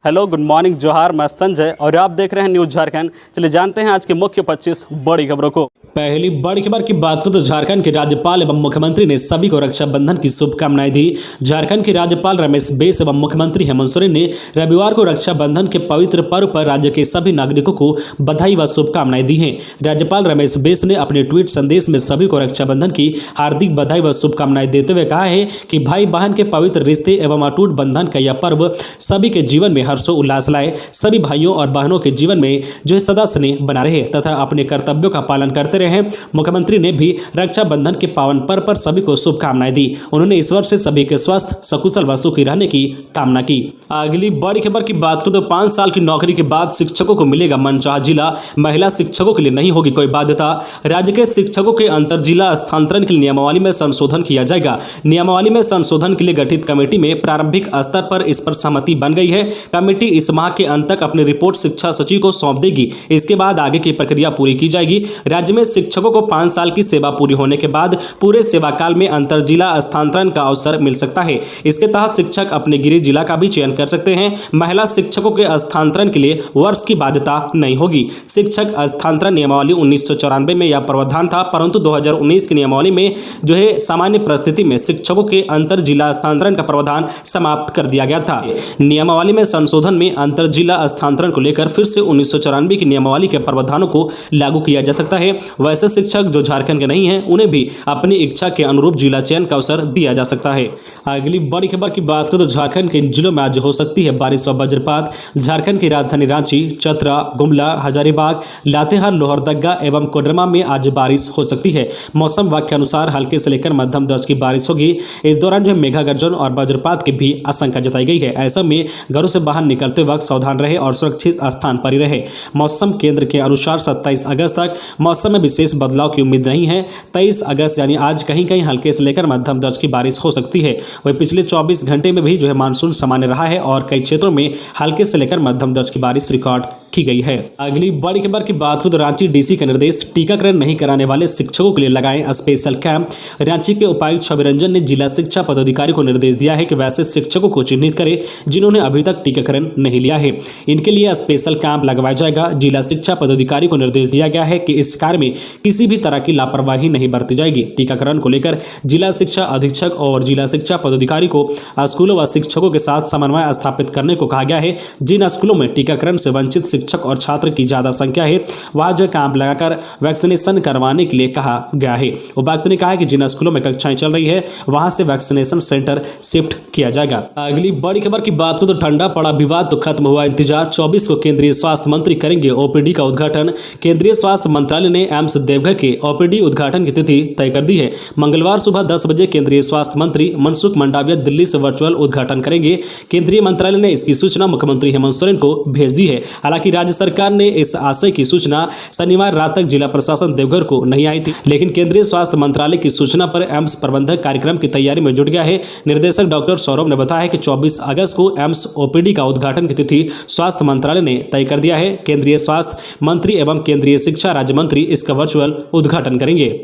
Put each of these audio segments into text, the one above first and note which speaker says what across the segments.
Speaker 1: Hello, good morning, जोहार। मैं संजय और आप देख रहे हैं न्यूज झारखंड। चलिए जानते हैं आज की मुख्य 25 बड़ी खबरों को। पहली बड़ी खबर की बात करें तो झारखंड के राज्यपाल एवं मुख्यमंत्री ने सभी को रक्षाबंधन की शुभकामनाएं दी। झारखंड के राज्यपाल रमेश बैस एवं मुख्यमंत्री हेमंत सोरेन ने रविवार को रक्षाबंधन के पवित्र पर्व पर राज्य के सभी नागरिकों को बधाई व शुभकामनाएं दी हैं। राज्यपाल रमेश बैस ने अपने ट्वीट संदेश में सभी को रक्षाबंधन की हार्दिक बधाई व शुभकामनाएं देते हुए कहा है कि भाई बहन के पवित्र रिश्ते एवं अटूट बंधन का यह पर्व सभी के जीवन में हर्षोल्लास लाए। सभी भाइयों और बहनों के जीवन में जो है सदा स्नेह बना रहे तथा अपने कर्तव्यों का पालन करते रहे। मुख्यमंत्री ने भी रक्षाबंधन के पावन पर्व पर सभी को शुभकामनाएं दी। उन्होंने ईश्वर से सभी के स्वस्थ, सकुशल व सुखी रहने की कामना की। अगली बड़ी खबर की बात करें तो 5 साल की नौकरी के बाद शिक्षकों को मिलेगा मनचाहा जिला। महिला शिक्षकों के लिए नहीं होगी कोई बाध्यता। राज्य के शिक्षकों के अंतर जिला स्थानांतरण की नियमावली में संशोधन किया जाएगा। नियमावली में संशोधन के लिए गठित कमेटी में प्रारंभिक स्तर पर इस पर सहमति बन गई है। कमेटी इस माह के अंत तक अपनी रिपोर्ट शिक्षा सचिव को सौंप देगी। इसके बाद आगे की प्रक्रिया पूरी की जाएगी। राज्य में शिक्षकों को 5 साल की सेवा पूरी होने के बाद पूरे सेवा काल में अंतर जिला स्थानांतरण का अवसर मिल सकता है। इसके तहत शिक्षक अपने गृह जिला का भी चयन कर सकते हैं। महिला शिक्षकों के स्थानांतरण के लिए वर्ष की बाध्यता नहीं होगी। शिक्षक स्थानांतरण नियमावली 1994 में यह प्रावधान था, परंतु 2019 की नियमावली में जो है सामान्य परिस्थिति में शिक्षकों के अंतर जिला स्थानांतरण का प्रावधान समाप्त कर दिया गया था। नियमावली में संशोधन में अंतर जिला स्थानांतरण को लेकर फिर से 1994 की नियमावली के प्रावधानों को लागू किया जा सकता है। वैसे शिक्षक जो झारखंड के नहीं हैं उन्हें भी अपनी इच्छा के अनुरूप जिला चयन का अवसर दिया जा सकता है। अगली बड़ी खबर की बात करें तो झारखंड के इन जिलों में आज हो सकती है बारिश व वज्रपात। झारखंड की राजधानी रांची, चतरा, गुमला, हजारीबाग, लातेहार, लोहरदगा एवं कोडरमा में आज बारिश हो सकती है। मौसम विभाग के अनुसार हल्के से लेकर मध्यम दर्जे की बारिश होगी। इस दौरान जो मेघा गर्जन और वज्रपात की भी आशंका जताई गई है। ऐसा में घरों से बाहर निकलते वक्त सावधान रहे और सुरक्षित स्थान पर ही रहे। मौसम केंद्र के अनुसार 27 अगस्त तक मौसम में विशेष बदलाव की उम्मीद नहीं है। 23 अगस्त यानी आज कहीं कहीं हल्के से लेकर मध्यम दर्जे की बारिश हो सकती है। वही पिछले 24 घंटे में भी जो है मानसून सामान्य रहा है और कई क्षेत्रों में हल्के से लेकर मध्यम दर्जे की बारिश रिकॉर्ड की गई है। अगली बड़ी खबर की बात करें तो रांची डीसी का निर्देश, टीकाकरण नहीं कराने वाले शिक्षकों के लिए लगाएं स्पेशल कैंप। रांची के उपायुक्त छवि रंजन ने जिला शिक्षा पदाधिकारी को निर्देश दिया है कि वैसे शिक्षकों को चिन्हित करें जिन्होंने अभी तक टीकाकरण नहीं लिया है। इनके लिए स्पेशल कैंप लगवाया जाएगा। जिला शिक्षा पदाधिकारी को निर्देश दिया गया है कि इस कार्य में किसी भी तरह की लापरवाही नहीं बरती जाएगी। टीकाकरण को लेकर जिला शिक्षा अधीक्षक और जिला शिक्षा पदाधिकारी को स्कूलों व शिक्षकों के साथ समन्वय स्थापित करने को कहा गया है। जिन स्कूलों में टीकाकरण से वंचित शिक्षक और छात्र की ज्यादा संख्या है वहां जो कैंप लगाकर वैक्सीनेशन करवाने के लिए कहा गया है। उपायुक्त ने कहा है कि जिन स्कूलों में कक्षाएं चल रही है वहां से वैक्सीनेशन सेंटर शिफ्ट किया जाएगा। अगली बड़ी खबर की बात करें तो ठंडा पड़ा विवाद तो खत्म हुआ इंतजार। 24 को केंद्रीय स्वास्थ्य मंत्री करेंगे ओपीडी का उद्घाटन। केंद्रीय स्वास्थ्य मंत्रालय ने एम्स देवघर के ओपीडी उद्घाटन की तिथि तय कर दी है। मंगलवार सुबह 10 बजे केंद्रीय स्वास्थ्य मंत्री मनसुख मंडाविया दिल्ली से वर्चुअल उद्घाटन करेंगे। केंद्रीय मंत्रालय ने इसकी सूचना मुख्यमंत्री हेमंत सोरेन को भेज दी है। हालांकि राज्य सरकार ने इस आशय की सूचना शनिवार रात तक जिला प्रशासन देवघर को नहीं आई थी, लेकिन केंद्रीय स्वास्थ्य मंत्रालय की सूचना पर एम्स प्रबंधक कार्यक्रम की तैयारी में जुट गया है। निर्देशक डॉक्टर सौरभ ने बताया कि 24 अगस्त को एम्स ओपीडी का उद्घाटन की तिथि स्वास्थ्य मंत्रालय ने तय कर दिया है। केंद्रीय स्वास्थ्य मंत्री एवं केंद्रीय शिक्षा राज्य मंत्री इसका वर्चुअल उद्घाटन करेंगे।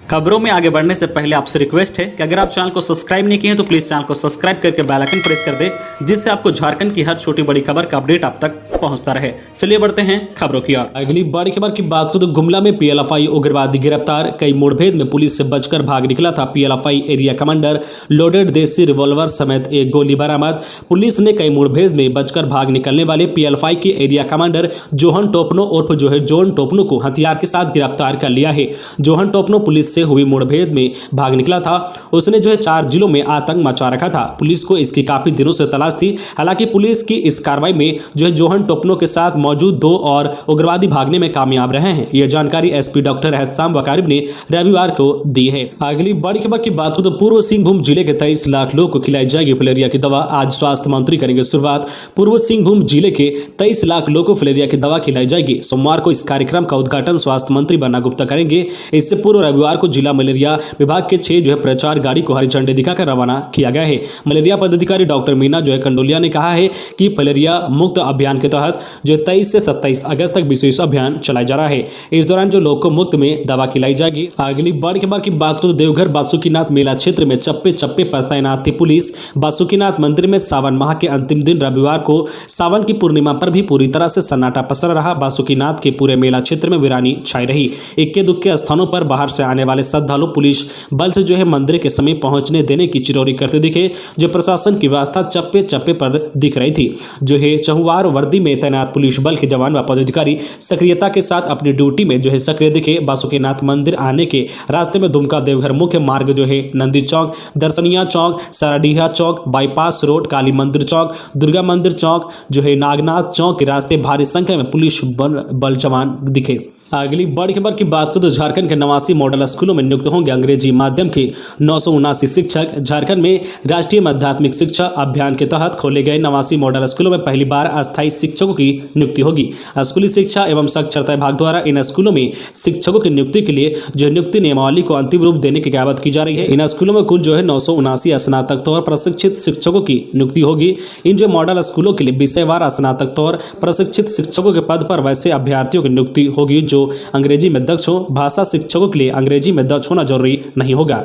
Speaker 1: खबरों में आगे बढ़ने से पहले आपसे रिक्वेस्ट है कि अगर आप चैनल को सब्सक्राइब नहीं किए हैं तो प्लीज चैनल को सब्सक्राइब करके बेल आइकन प्रेस कर दें, जिससे आपको झारखंड की हर छोटी बड़ी खबर का अपडेट आप तक पहुंचता रहे। चलिए बढ़ते हैं खबरों की ओर। अगली बड़ी खबर की बात करें तो गुमला में पीएलएफआई उग्रवादी गिरफ्तार। कई मुठभेड़ में पुलिस से बचकर भाग निकला था पीएलएफआई एरिया कमांडर। लोडेड देसी रिवॉल्वर समेत एक गोली बरामद। पुलिस ने कई मुठभेड़ में बचकर भाग निकलने वाले पीएलएफआई के एरिया कमांडर जोहन टोपनो उर्फ जो है जोन टोपनो को हथियार के साथ गिरफ्तार कर लिया है। जोहन टोपनो पुलिस से हुई मुठभेड़ में भाग निकला था। उसने जो है 4 जिलों में आतंक मचा रखा था। पुलिस को इसकी काफी दिनों से तलाश थी। हालांकि पुलिस की इस कार्रवाई में जो है जोहन टोपनो के साथ मौजूद 2 और उग्रवादी भागने में कामयाब रहे हैं। यह जानकारी एसपी डॉक्टर एहसाम वकारिब ने रविवार को दी है। अगली बड़ी खबर की बात करें तो पूर्व सिंहभूम जिले के 23 लाख लोगों को खिलाई जाएगी फिलेरिया की दवा। आज स्वास्थ्य मंत्री करेंगे शुरुआत। पूर्व सिंहभूम जिले के 23 लाख लोगों को फिलेरिया की दवा खिलाई जाएगी। सोमवार को इस कार्यक्रम का उद्घाटन स्वास्थ्य मंत्री बन्ना गुप्ता करेंगे। इससे पूर्व रविवार को जिला मलेरिया विभाग के 6 प्रचार गाड़ी को हरी झंडी दिखाकर रवाना किया गया है। मलेरिया पदाधिकारी डॉक्टर मीना कंडोलिया ने कहा है कि मलेरिया मुक्त अभियान के तहत 23 से 27 अगस्त तक विशेष अभियान चलाया जा रहा है। इस दौरान जो लोग को मुफ्त में दवा खिलाई जाएगी। अगली बाढ़ के बाद की बात करें तो देवघर बासुकीनाथ मेला क्षेत्र में चप्पे चप्पे पर तैनात थी पुलिस। बासुकीनाथ मंदिर में सावन माह के अंतिम दिन रविवार को सावन की पूर्णिमा पर भी पूरी तरह से सन्नाटा पसरा रहा। बासुकीनाथ के पूरे मेला क्षेत्र में वीरानी छाई रही। इक्के दुक्के स्थानों पर बाहर से आने वाले श्रद्धालु पुलिस बल से मंदिर के समीप पहुंचने देने की चिरौरी करते दिखे। जो प्रशासन की व्यवस्था चप्पे चप्पे पर दिख रही थी। चहुवार वर्दी में तैनात पुलिस बल के जवान व पदाधिकारी सक्रियता के साथ अपनी ड्यूटी में सक्रिय दिखे। बासुकीनाथ मंदिर आने के रास्ते में दुमका देवघर मुख्य मार्ग नंदी चौक, दर्शनिया चौक, सराडीहा चौक, बाईपास रोड, काली मंदिर चौक, दुर्गा मंदिर चौक, नागनाथ चौक के रास्ते भारी संख्या में पुलिस बल जवान दिखे। अगली बड़ी खबर की बात करें तो झारखंड के 89 मॉडल स्कूलों में नियुक्त होंगे अंग्रेजी माध्यम के 979 शिक्षक। झारखंड में राष्ट्रीय माध्यमिक शिक्षा अभियान के तहत खोले गए 89 मॉडल स्कूलों में पहली बार अस्थायी शिक्षकों की नियुक्ति होगी। स्कूली शिक्षा एवं साक्षरता विभाग द्वारा इन स्कूलों में शिक्षकों की नियुक्ति के लिए नियुक्ति नियमावली को अंतिम रूप देने की कवायद की जा रही है। इन स्कूलों में कुल 979 स्नातक तौर प्रशिक्षित शिक्षकों की नियुक्ति होगी। इन मॉडल स्कूलों के लिए विषयवार स्नातक तौर प्रशिक्षित शिक्षकों के पद पर वैसे अभ्यर्थियों की नियुक्ति होगी जो अंग्रेजी में दक्ष हो। भाषा शिक्षकों के लिए अंग्रेजी में दक्ष होना जरूरी नहीं होगा।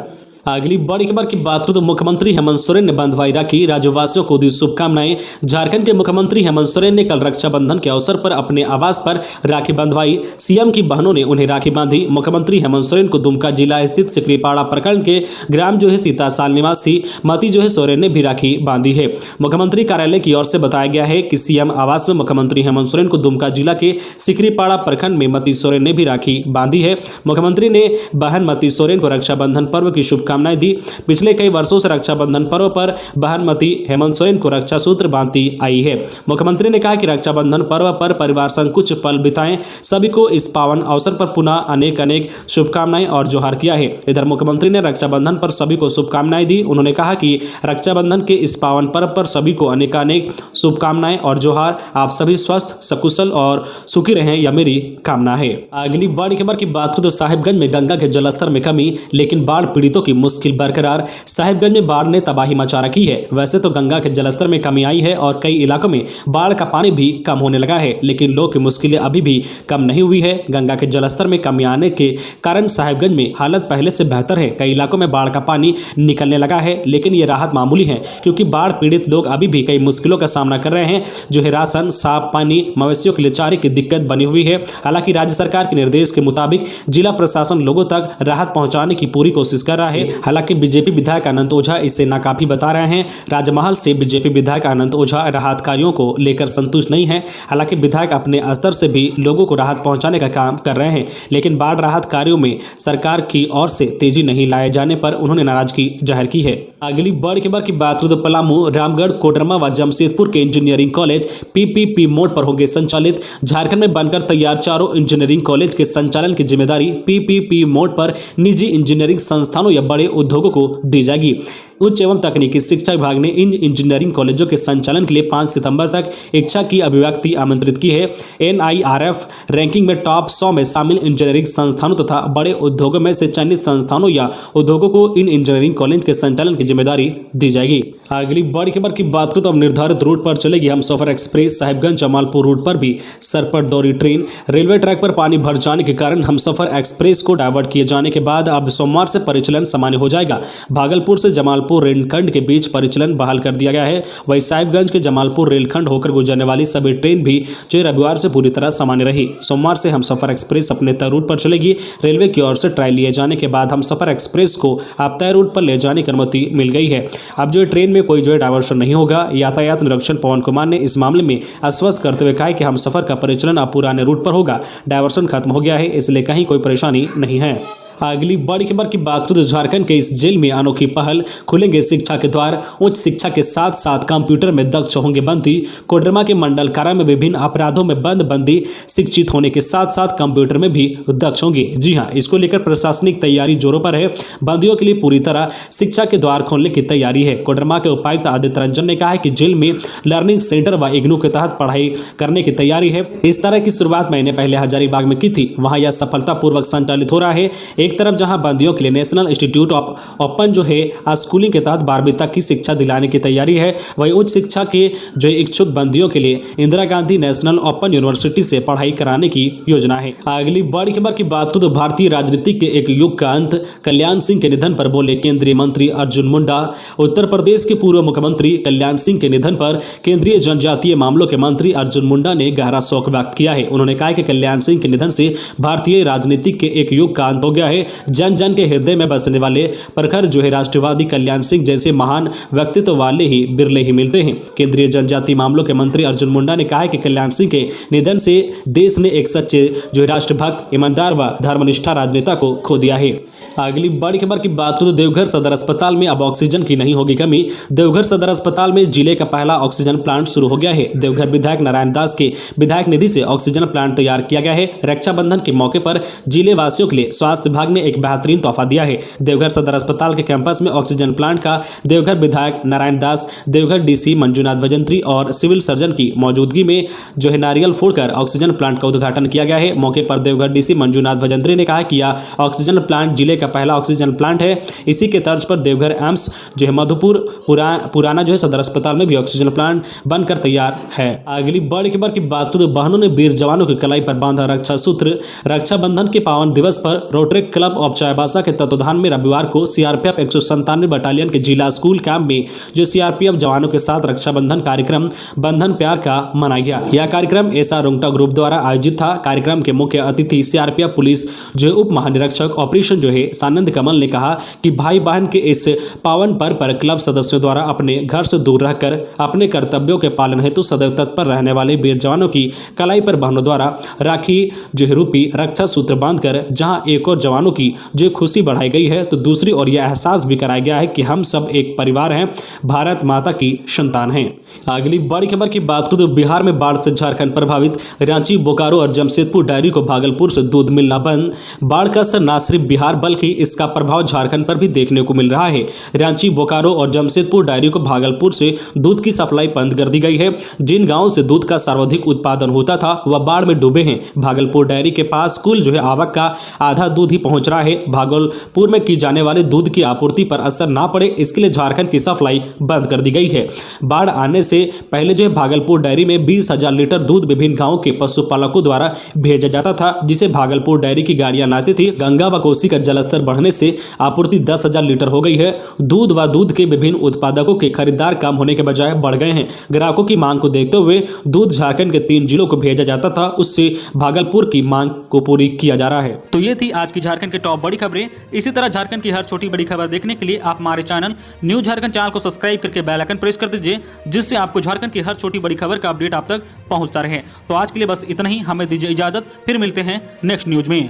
Speaker 1: अगली बड़ी खबर की बात करें तो मुख्यमंत्री हेमंत सोरेन ने बंधवाई राखी, राज्यवासियों को दी शुभकामनाएं। झारखंड के मुख्यमंत्री हेमंत सोरेन ने कल रक्षाबंधन के अवसर पर अपने आवास पर राखी बंधवाई। सीएम की बहनों ने उन्हें राखी बांधी। मुख्यमंत्री हेमंत सोरेन को दुमका जिला स्थित सिकरीपाड़ा प्रखंड के ग्राम सीतासाल निवासी मती सोरेन ने भी राखी बांधी है। मुख्यमंत्री कार्यालय की ओर से बताया गया है कि सीएम आवास में मुख्यमंत्री हेमंत सोरेन को दुमका जिला के सिकरीपाड़ा प्रखंड में मती सोरेन ने भी राखी बांधी है। मुख्यमंत्री ने बहन मती सोरेन को रक्षाबंधन पर्व की शुभकामनाएं दी। पिछले कई वर्षों से रक्षाबंधन पर्व पर बहन मती हेमंत सोरेन को रक्षा सूत्र बांधती आई है। मुख्यमंत्री ने कहा कि रक्षाबंधन पर्व पर परिवार संग कुछ पल बिताएं। सभी को इस पावन अवसर पर पुनः अनेक अनेक शुभकामनाएं और जोहार किया है। इधर मुख्यमंत्री ने रक्षाबंधन पर सभी को शुभकामनाएं दी। उन्होंने कहा कि रक्षाबंधन के इस पावन पर्व पर सभी को अनेकानेक शुभकामनाएं और जोहार। आप सभी स्वस्थ, सकुशल और सुखी रहें, यह मेरी कामना है। अगली बड़ी खबर की बात करें तो साहिबगंज में गंगा के जलस्तर में कमी, लेकिन बाढ़ पीड़ितों की मुश्किल बरकरार। साहिबगंज में बाढ़ ने तबाही मचा रखी है। वैसे तो गंगा के जलस्तर में कमी आई है और कई इलाकों में बाढ़ का पानी भी कम होने लगा है, लेकिन लोगों की मुश्किलें अभी भी कम नहीं हुई है। गंगा के जलस्तर में कमी आने के कारण साहिबगंज में हालत पहले से बेहतर है। कई इलाकों में बाढ़ का पानी निकलने लगा है, लेकिन ये राहत मामूली है क्योंकि बाढ़ पीड़ित लोग अभी भी कई मुश्किलों का सामना कर रहे हैं। राशन, साफ पानी, मवेशियों के लिए चारे की दिक्कत बनी हुई है। हालांकि राज्य सरकार के निर्देश के मुताबिक जिला प्रशासन लोगों तक राहत पहुंचाने की पूरी कोशिश कर रहा है। हालांकि बीजेपी विधायक अनंत ओझा इसे नाकाफी बता रहे हैं। राजमहल से बीजेपी विधायक अनंत ओझा राहत कार्यों को लेकर संतुष्ट नहीं है। हालांकि विधायक अपने स्तर से भी लोगों को राहत पहुंचाने का काम कर रहे हैं, लेकिन बाढ़ राहत कार्यों में सरकार की ओर से तेजी नहीं लाए जाने पर उन्होंने नाराजगी जाहिर की है। अगली बड़ी खबर की बात करें तो पलामू, रामगढ़, कोडरमा व जमशेदपुर के इंजीनियरिंग कॉलेज पीपीपी मोड पर होंगे संचालित। झारखंड में बनकर तैयार चारों इंजीनियरिंग कॉलेज के संचालन की जिम्मेदारी पीपीपी मोड पर निजी इंजीनियरिंग संस्थानों या बड़े उद्योगों को दी जाएगी। उच्च एवं तकनीकी शिक्षा विभाग ने इन इंजीनियरिंग कॉलेजों के संचालन के लिए 5 सितंबर तक इच्छा की अभिव्यक्ति आमंत्रित की है। एनआईआरएफ रैंकिंग में टॉप 100 में शामिल इंजीनियरिंग संस्थानों तथा बड़े उद्योगों में से चयनित संस्थानों या उद्योगों को इन इंजीनियरिंग कॉलेज के संचालन की जिम्मेदारी दी जाएगी। अगली बड़ी खबर की बात करें तो अब निर्धारित रूट पर चलेगी हमसफर एक्सप्रेस। साहिबगंज जमालपुर रूट पर भी सरपट दौरी ट्रेन। रेलवे ट्रैक पर पानी भर जाने के कारण हमसफर एक्सप्रेस को डायवर्ट किए जाने के बाद अब सोमवार से परिचालन सामान्य हो जाएगा। भागलपुर से जमालपुर रेलखंड के बीच परिचालन बहाल कर दिया गया है। वहीं साहिबगंज के जमालपुर रेलखंड होकर गुजरने वाली सभी ट्रेन भी रविवार से पूरी तरह सामान्य रही। सोमवार से हमसफर एक्सप्रेस अपने तय रूट पर चलेगी। रेलवे की ओर से ट्रायल लिए जाने के बाद हमसफर एक्सप्रेस को अब तय रूट पर ले जाने की अनुमति मिल गई है। अब ट्रेन में कोई डायवर्शन नहीं होगा। यातायात निरीक्षण पवन कुमार ने इस मामले में आश्वस्त करते हुए कहा कि हमसफर का परिचालन अब पुराने रूट पर होगा। डायवर्शन खत्म हो गया है, इसलिए कहीं कोई परेशानी नहीं है। अगली बड़ी खबर की बात करें तो झारखंड के इस जेल में अनोखी पहल, खुलेंगे शिक्षा के द्वार। उच्च शिक्षा के साथ साथ कंप्यूटर में दक्ष होंगे बंदी। कोडरमा के मंडल कारा में विभिन्न अपराधों में बंदी शिक्षित होने के साथ साथ कंप्यूटर में भी दक्ष होंगे। जी हां, इसको लेकर प्रशासनिक तैयारी जोरों पर है। बंदियों के लिए पूरी तरह शिक्षा के द्वार खोलने की तैयारी है। कोडरमा के उपायुक्त आदित्य रंजन ने कहा है कि जेल में लर्निंग सेंटर व इग्नू के तहत पढ़ाई करने की तैयारी है। इस तरह की शुरुआत महीने पहले हजारीबाग में की थी। वहां यह सफलतापूर्वक संचालित हो रहा है। एक तरफ जहां बंदियों के लिए नेशनल इंस्टीट्यूट ऑफ ओपन जो है स्कूलिंग के तहत 12वीं तक की शिक्षा दिलाने की तैयारी है, वहीं उच्च शिक्षा के जो इच्छुक बंदियों के लिए Indira Gandhi national open university से पढ़ाई कराने की योजना है। अगली बड़ी खबर की बात करें तो भारतीय राजनीति के एक युग का अंत, कल्याण सिंह के निधन पर बोले केंद्रीय मंत्री अर्जुन मुंडा। उत्तर प्रदेश के पूर्व मुख्यमंत्री कल्याण सिंह के निधन पर केंद्रीय जनजातीय मामलों के मंत्री अर्जुन मुंडा ने गहरा शोक व्यक्त किया है। उन्होंने कहा कि कल्याण सिंह के निधन से भारतीय राजनीति के एक युग का अंत हो गया है। जन जन के हृदय में बसने वाले प्रखर जो है राष्ट्रवादी कल्याण सिंह जैसे महान व्यक्तित्व वाले ही बिरले ही मिलते हैं। केंद्रीय जनजातीय मामलों के मंत्री अर्जुन मुंडा ने कहा है कि कल्याण सिंह के निधन से देश ने एक सच्चे जो राष्ट्रभक्त, ईमानदार व धर्मनिष्ठा राजनेता को खो दिया है। अगली बड़ी खबर की बात करें तो देवघर सदर अस्पताल में अब ऑक्सीजन की नहीं होगी कमी। देवघर सदर अस्पताल में जिले का पहला ऑक्सीजन प्लांट शुरू हो गया है। देवघर विधायक नारायण दास के विधायक निधि से ऑक्सीजन प्लांट तैयार किया गया है। रक्षाबंधन के मौके पर जिले वासियों के लिए स्वास्थ्य विभाग ने एक बेहतरीन तोहफा दिया है। देवघर सदर अस्पताल के कैंपस में ऑक्सीजन प्लांट का देवघर विधायक नारायण दास, देवघर डीसी मंजुनाथ भजंत्री और सिविल सर्जन की मौजूदगी में जो है नारियल फोड़कर ऑक्सीजन प्लांट का उद्घाटन किया गया है। मौके पर देवघर डीसी मंजुनाथ भजंत्री ने कहा कि यह ऑक्सीजन प्लांट जिले का पहला ऑक्सीजन प्लांट है। इसी के तर्ज पर देवघर एम्स जो है मधुपुर पुराना जो है सदर अस्पताल में भी ऑक्सीजन प्लांट बनकर तैयार है। अगली बड़ी खबर की बात करें तो बहनों ने वीर जवानों की कलाई पर बांधा रक्षा सूत्र। रक्षाबंधन के पावन दिवस पर रोटरी क्लब ऑफ चाईबासा के तत्वाधान में रविवार को सीआरपीएफ 197 बटालियन के जिला स्कूल कैंप में जो सीआरपीएफ जवानों के साथ रक्षाबंधन कार्यक्रम बंधन प्यार का मनाया गया। यह कार्यक्रम एसआर रुंगटा ग्रुप द्वारा आयोजित था। कार्यक्रम के मुख्य अतिथि सीआरपीएफ पुलिस जो उप महानिरीक्षक ऑपरेशन जो है सानंद कमल ने कहा कि भाई बहन के इस पावन पर्व पर क्लब सदस्यों द्वारा अपने घर से दूर रहकर अपने कर्तव्यों के पालन हेतु सदैव तत्पर रहने वाले वीर जवानों की कलाई पर बहनों द्वारा राखी जो है रूपी रक्षा सूत्र बांधकर जहां एक और जवानों की जो खुशी बढ़ाई गई है तो दूसरी ओर यह एहसास भी कराया गया है कि हम सब एक परिवार हैं, भारत माता की संतान हैं। अगली बड़ी खबर की बात करें तो बिहार में बाढ़ से झारखंड प्रभावित। रांची, बोकारो और जमशेदपुर डायरी को भागलपुर से दूध मिलना बंद। बाढ़ का असर न सिर्फ बिहार बल्कि इसका प्रभाव झारखंड पर भी देखने को मिल रहा है। रांची, बोकारो और जमशेदपुर डायरी को भागलपुर से दूध की सप्लाई बंद कर दी गई है। जिन गांवों से दूध का सर्वाधिक उत्पादन होता था वह बाढ़ में डूबे हैं। भागलपुर डायरी के पास कुल जो है आवक का आधा दूध ही पहुंच रहा है। भागलपुर में की जाने वाले दूध की आपूर्ति पर असर ना पड़े इसके लिए झारखंड की सप्लाई बंद कर दी गई है। बाढ़ आने से पहले जो है भागलपुर डायरी में 20,000 लीटर दूध विभिन्न गांवों के पशुपालकों द्वारा भेजा जाता था, जिसे भागलपुर डायरी की गाड़ियां लाती थी। गंगा व कोसी का जलस्तर बढ़ने से आपूर्ति 10,000 लीटर हो गई है। दूध व दूध के विभिन्न उत्पादकों के खरीदार कम होने के बजाय बढ़ गए हैं। ग्राहकों की मांग को देखते हुए दूध झारखंड के 3 जिलों को भेजा जाता था, उससे भागलपुर की मांग को पूरी किया जा रहा है। तो ये थी आज की झारखंड की टॉप बड़ी खबरें। इसी तरह झारखंड की हर छोटी बड़ी खबर देखने के लिए आप हमारे चैनल न्यूज झारखंड चैनल को सब्सक्राइब करके बेल आइकन प्रेस कर दीजिए, जिससे आपको झारखंड की हर छोटी बड़ी खबर का अपडेट आप तक पहुंचता रहे। तो आज के लिए बस इतना ही, हमें दीजिए इजाजत, फिर मिलते हैं नेक्स्ट न्यूज में।